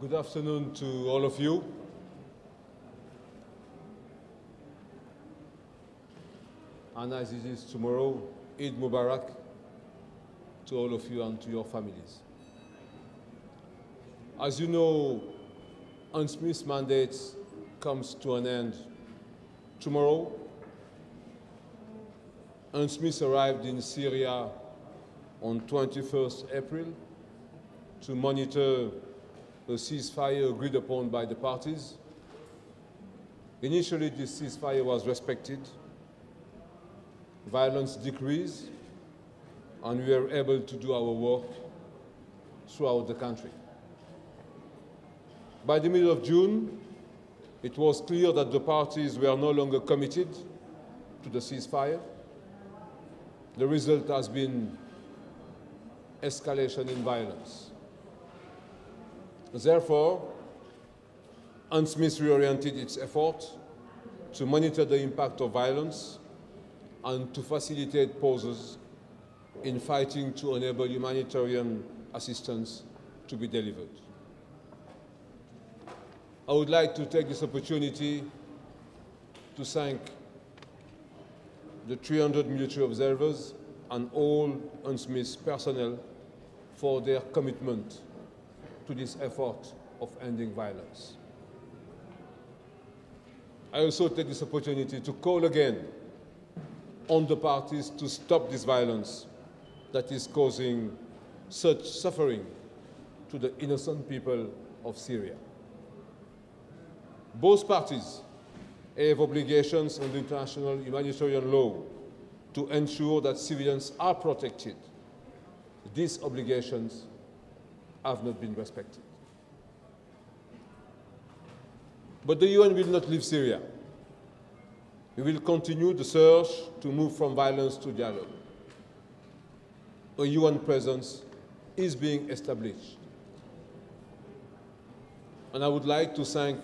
Good afternoon to all of you. And as it is tomorrow, Eid Mubarak to all of you and to your families. As you know, UNSMIS mandate comes to an end tomorrow. UNSMIS arrived in Syria on 21st April to monitor a ceasefire agreed upon by the parties. Initially, this ceasefire was respected. Violence decreased, and we were able to do our work throughout the country. By the middle of June, it was clear that the parties were no longer committed to the ceasefire. The result has been escalation in violence. Therefore, UNSMIS reoriented its effort to monitor the impact of violence and to facilitate pauses in fighting to enable humanitarian assistance to be delivered. I would like to take this opportunity to thank the 300 military observers and all UNSMIS personnel for their commitment to this effort of ending violence. I also take this opportunity to call again on the parties to stop this violence that is causing such suffering to the innocent people of Syria. Both parties have obligations under international humanitarian law to ensure that civilians are protected. These obligations have not been respected. But the UN will not leave Syria. We will continue the search to move from violence to dialogue. A UN presence is being established. And I would like to thank,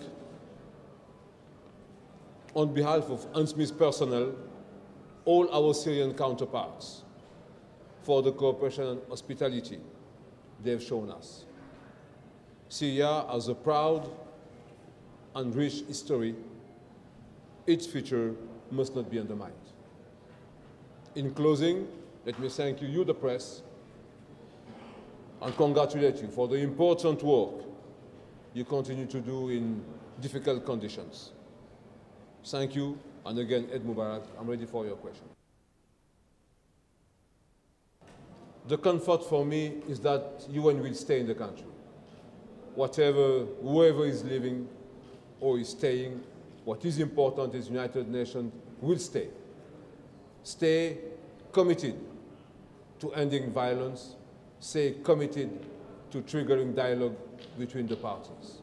on behalf of UNSMIS personnel, all our Syrian counterparts for the cooperation and hospitality they've shown us. Syria has a proud and rich history. Its future must not be undermined. In closing, let me thank you, the press, and congratulate you for the important work you continue to do in difficult conditions. Thank you, and again, Eid Mubarak. I'm ready for your question. The comfort for me is that UN will stay in the country. Whoever is living or is staying, what is important is United Nations will stay. Stay committed to ending violence, stay committed to triggering dialogue between the parties.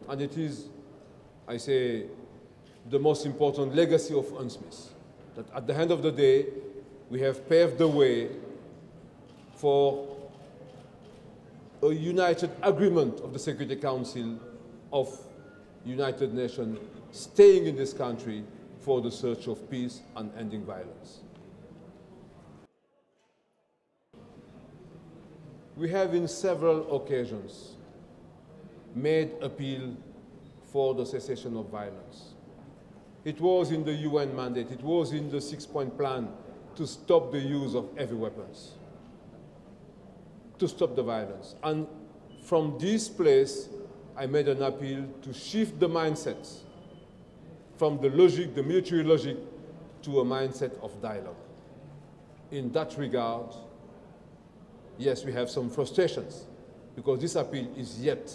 And it is, I say, the most important legacy of UNSMIS, that at the end of the day, we have paved the way for a united agreement of the Security Council of United Nations staying in this country for the search of peace and ending violence. We have in several occasions made appeal for the cessation of violence. It was in the UN mandate, it was in the 6-point plan to stop the use of heavy weapons, to stop the violence. And from this place, I made an appeal to shift the mindsets from the logic, the military logic, to a mindset of dialogue. In that regard, yes, we have some frustrations because this appeal is yet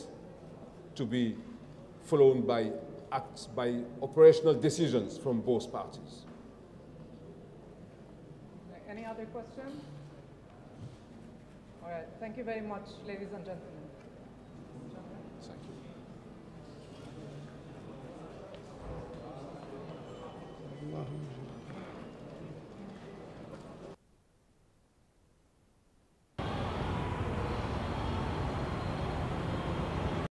to be followed by acts, by operational decisions from both parties. Any other questions? All right, thank you very much, ladies and gentlemen. Thank you.